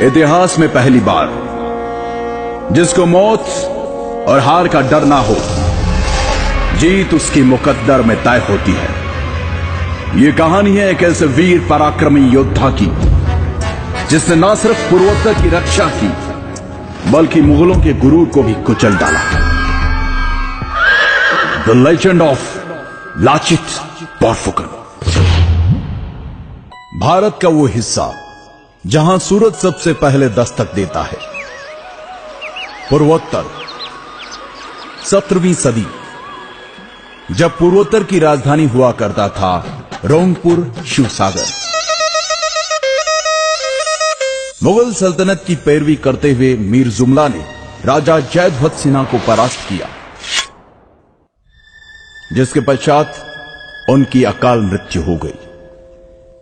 इतिहास में पहली बार जिसको मौत और हार का डर ना हो, जीत उसकी मुकद्दर में तय होती है। यह कहानी है एक ऐसे वीर पराक्रमी योद्धा की जिसने ना सिर्फ पूर्वोत्तर की रक्षा की बल्कि मुगलों के गुरूर को भी कुचल डाला। The legend of Lachit Borphukan. Bharat का वो हिस्सा जहां सूरज सबसे पहले दस्तक देता है। पूर्वोत्तर 17वीं सदी, जब पूर्वोत्तर की राजधानी हुआ करता था रोंगपुर शिवसागर। मुगल सल्तनत की पैरवी करते हुए मीर जुमला ने राजा जयध्वज सिन्हा को परास्त किया, जिसके पश्चात उनकी अकाल मृत्यु हो गई।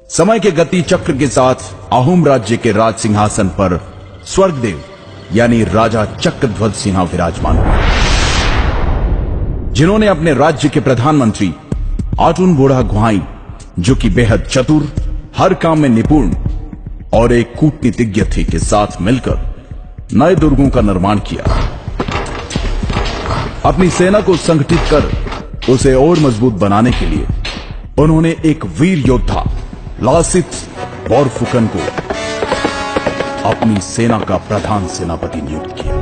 समय के गति चक्र के साथ अहोम राज्य के राज सिंहासन पर स्वर्गदेव यानी राजा चक्रध्वज सिन्हा विराजमान हुए, जिन्होंने अपने राज्य के प्रधानमंत्री आटुन बुढ़ागुहाई, जो कि बेहद चतुर, हर काम में निपुण और एक कूटनीतिज्ञ थे, के साथ मिलकर नए दुर्गों का निर्माण किया। अपनी सेना को संगठित कर उसे और मजबूत बनाने के लिए उन्होंने एक वीर योद्धा लासित बोरफुकन को अपनी सेना का प्रधान सेनापति नियुक्त किया।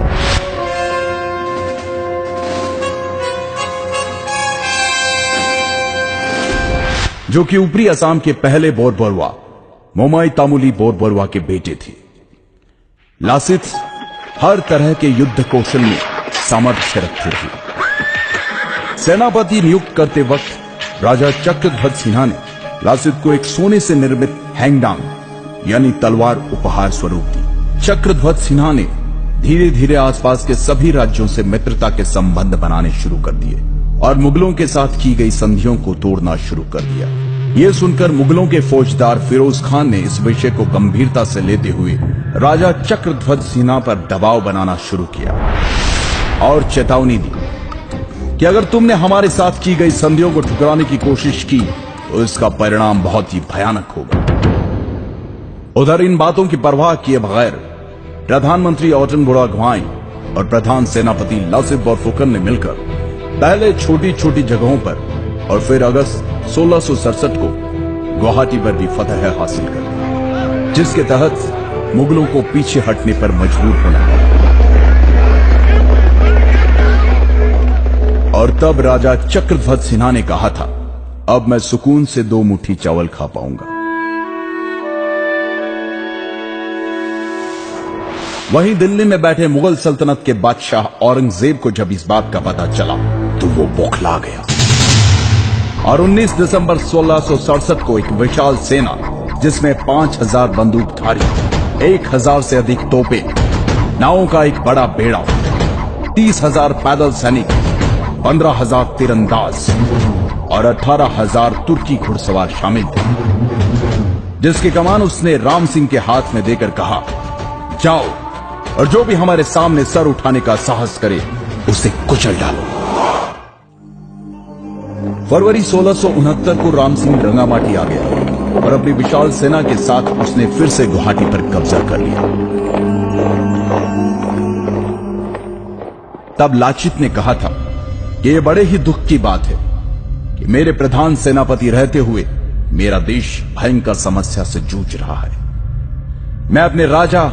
जो कि ऊपरी असम के पहले बोरबरुआ मोमाई तामुली बोरबरुआ के बेटे थे। लासित हर तरह के युद्ध कौशल में सामर्थ्य रखते थे। सेनापति नियुक्त करते वक्त राजा चक्रध्वज सिन्हा ने लासित को एक सोने से निर्मित हैंगडांग यानी तलवार उपहार स्वरूप दी। चक्रध्वज सिन्हा ने धीरे धीरे आसपास के सभी राज्यों से मित्रता के संबंध बनाने शुरू कर दिए और मुगलों के साथ की गई संधियों को तोड़ना शुरू कर दिया। यह सुनकर मुगलों के फौजदार फिरोज खान ने इस विषय को गंभीरता से लेते हुए राजा चक्रध्वज सिन्हा पर दबाव बनाना शुरू किया और चेतावनी दी कि अगर तुमने हमारे साथ की गई संधियों को ठुकराने की कोशिश की तो इसका परिणाम बहुत ही भयानक होगा। उधर इन बातों की परवाह किए बगैर प्रधानमंत्री आटुन बुढ़ागुहाई और प्रधान सेनापति लासित बोरफुकन ने मिलकर पहले छोटी छोटी जगहों पर और फिर अगस्त 1667 को गुवाहाटी पर भी फतह हासिल कर, जिसके तहत मुगलों को पीछे हटने पर मजबूर होना पड़ा। और तब राजा चक्रध्वज सिन्हा ने कहा था, अब मैं सुकून से 2 मुट्ठी चावल खा पाऊंगा। वहीं दिल्ली में बैठे मुगल सल्तनत के बादशाह औरंगजेब को जब इस बात का पता चला तो वो बौखला गया और 19 दिसंबर 1667 को एक विशाल सेना जिसमें 5000 बंदूकधारी, 1000 से अधिक तोपें, नावों का एक बड़ा बेड़ा, 30,000 पैदल सैनिक, 15,000 तीरंदाज और 18,000 तुर्की घुड़सवार शामिल थे, जिसकी कमान उसने राम सिंह के हाथ में देकर कहा, जाओ और जो भी हमारे सामने सर उठाने का साहस करे उसे कुचल डालो। फरवरी 1669 को राम सिंह रंगामाटी आ गया और अपनी विशाल सेना के साथ उसने फिर से गुवाहाटी पर कब्जा कर लिया। तब लाचित ने कहा था कि यह बड़े ही दुख की बात है कि मेरे प्रधान सेनापति रहते हुए मेरा देश भयंकर समस्या से जूझ रहा है। मैं अपने राजा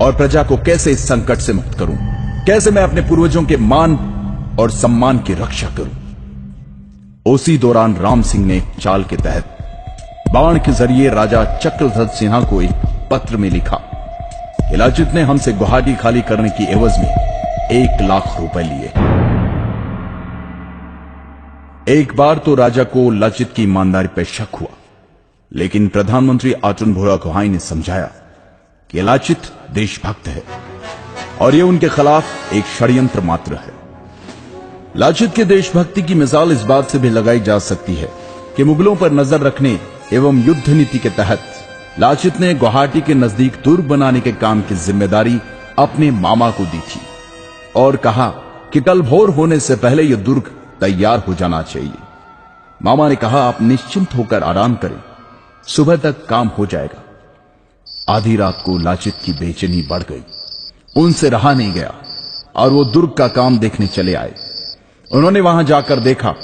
और प्रजा को कैसे इस संकट से मुक्त करूं? कैसे मैं अपने पूर्वजों के मान और सम्मान की रक्षा करूं? उसी दौरान राम सिंह ने एक चाल के तहत बाण के जरिए राजा चक्रध्वज सिन्हा को एक पत्र में लिखा कि लाचित ने हमसे गुवाहाटी खाली करने की एवज में 1 लाख रुपए लिए। एक बार तो राजा को लाचित की ईमानदारी पर शक हुआ, लेकिन प्रधानमंत्री आटुन बुढ़ागुहाई ने समझाया कि लाचित देशभक्त है और यह उनके खिलाफ एक षड्यंत्र मात्र है। लाचित के देशभक्ति की मिसाल इस बात से भी लगाई जा सकती है कि मुगलों पर नजर रखने एवं युद्ध नीति के तहत लाचित ने गुवाहाटी के नजदीक दुर्ग बनाने के काम की जिम्मेदारी अपने मामा को दी थी और कहा कि कल भोर होने से पहले यह दुर्ग तैयार हो जाना चाहिए। मामा ने कहा, आप निश्चिंत होकर आराम करें, सुबह तक काम हो जाएगा। आधी रात को लाचित की बेचैनी बढ़ गई। उनसे रहा नहीं गया और वो दुर्ग का काम देखने चले आए। उन्होंने वहां जाकर देखा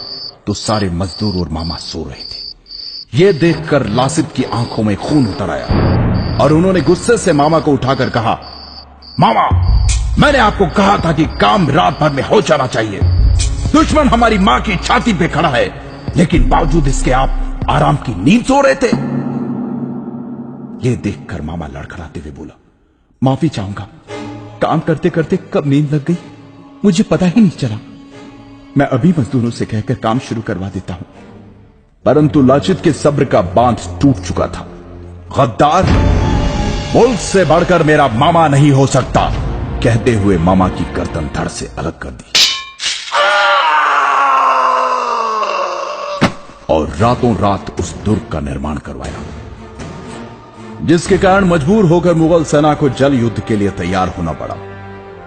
तो सारे मजदूर और मामा सो रहे थे। ये देखकर लासित की आंखों में खून उतर आया और उन्होंने गुस्से से मामा को उठाकर कहा, मामा, मैंने आपको कहा था कि काम रात भर में हो जाना चाहिए। दुश्मन हमारी मां की छाती पे खड़ा है, लेकिन बावजूद इसके आप आराम की नींद सो रहे थे। यह देखकर मामा लड़खड़ाते हुए बोला, माफी चाहूंगा, काम करते करते कब नींद लग गई मुझे पता ही नहीं चला। मैं अभी मजदूरों से कहकर काम शुरू करवा देता हूं। परंतु लाचित के सब्र का बांध टूट चुका था। गद्दार, मुल्क से बढ़कर मेरा मामा नहीं हो सकता, कहते हुए मामा की गर्दन धड़ से अलग कर दी और रातों रात उस दुर्ग का निर्माण करवाया, जिसके कारण मजबूर होकर मुगल सेना को जल युद्ध के लिए तैयार होना पड़ा,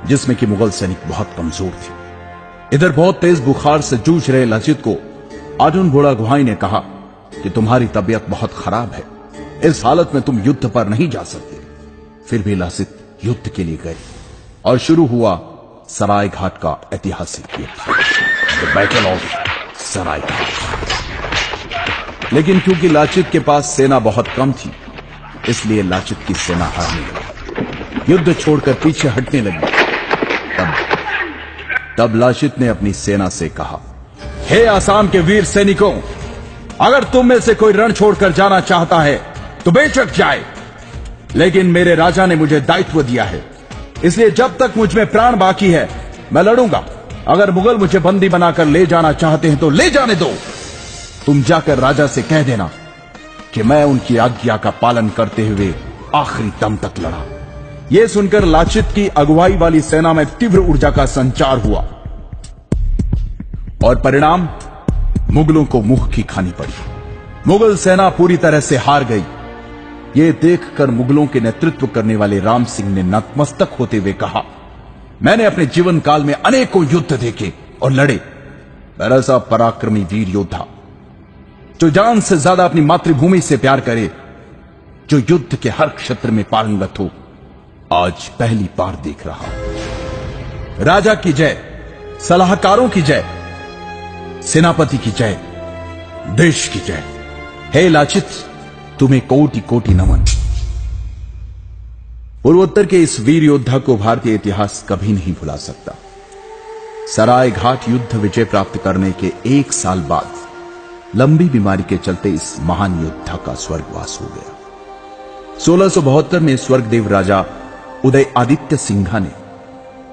जिसमें कि मुगल सैनिक बहुत कमजोर थे। इधर बहुत तेज बुखार से जूझ रहे लाचित को अर्जुन बुढ़ागुहाई ने कहा कि तुम्हारी तबीयत बहुत खराब है, इस हालत में तुम युद्ध पर नहीं जा सकते। फिर भी लाचित युद्ध के लिए गए और शुरू हुआ सराय घाट का ऐतिहासिक युद्ध, द बैटल ऑफ सराय घाट। लेकिन क्योंकि लाचित के पास सेना बहुत कम थी, इसलिए लाचित की सेना हारने लगी, युद्ध छोड़कर पीछे हटने लगी। तब लाचित ने अपनी सेना से कहा, हे आसाम के वीर सैनिकों, अगर तुम में से कोई रण छोड़कर जाना चाहता है तो बेशक जाए, लेकिन मेरे राजा ने मुझे दायित्व दिया है, इसलिए जब तक मुझ में प्राण बाकी है मैं लड़ूंगा। अगर मुगल मुझे बंदी बनाकर ले जाना चाहते हैं तो ले जाने दो। तुम जाकर राजा से कह देना कि मैं उनकी आज्ञा का पालन करते हुए आखिरी दम तक लड़ा। यह सुनकर लाचित की अगुवाई वाली सेना में तीव्र ऊर्जा का संचार हुआ और परिणाम मुगलों को मुंह की खानी पड़ी। मुगल सेना पूरी तरह से हार गई। यह देखकर मुगलों के नेतृत्व करने वाले राम सिंह ने नतमस्तक होते हुए कहा, मैंने अपने जीवन काल में अनेकों युद्ध देखे और लड़े, पर ऐसा पराक्रमी वीर योद्धा जो जान से ज्यादा अपनी मातृभूमि से प्यार करे, जो युद्ध के हर क्षेत्र में पारंगत हो, आज पहली बार देख रहा हूं। राजा की जय, सलाहकारों की जय, सेनापति की जय, देश की जय। हे लाचित, तुम्हें कोटि कोटि नमन। पूर्वोत्तर के इस वीर योद्धा को भारतीय इतिहास कभी नहीं भुला सकता। सराय घाट युद्ध विजय प्राप्त करने के 1 साल बाद लंबी बीमारी के चलते इस महान योद्धा का स्वर्गवास हो गया। 1672 में स्वर्गदेव राजा उदय आदित्य सिंघा ने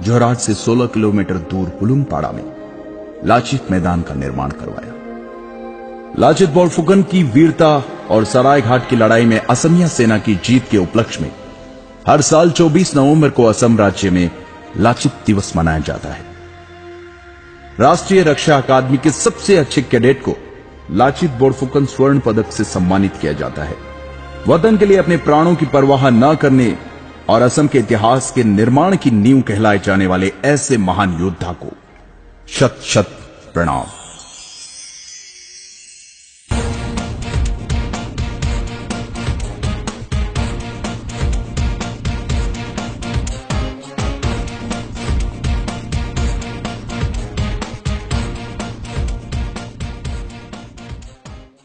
जोरहाट से 16 किलोमीटर दूर हुलुमपाड़ा में लाचित मैदान का निर्माण करवाया। लाचित बोरफुकन की वीरता और सराय घाट की लड़ाई में असमिया सेना की जीत के उपलक्ष्य में हर साल 24 नवंबर को असम राज्य में लाचित दिवस मनाया जाता है। राष्ट्रीय रक्षा अकादमी के सबसे अच्छे कैडेट को लाचित बोरफुकन स्वर्ण पदक से सम्मानित किया जाता है। वतन के लिए अपने प्राणों की परवाह न करने और असम के इतिहास के निर्माण की नींव कहलाए जाने वाले ऐसे महान योद्धा को शत शत प्रणाम।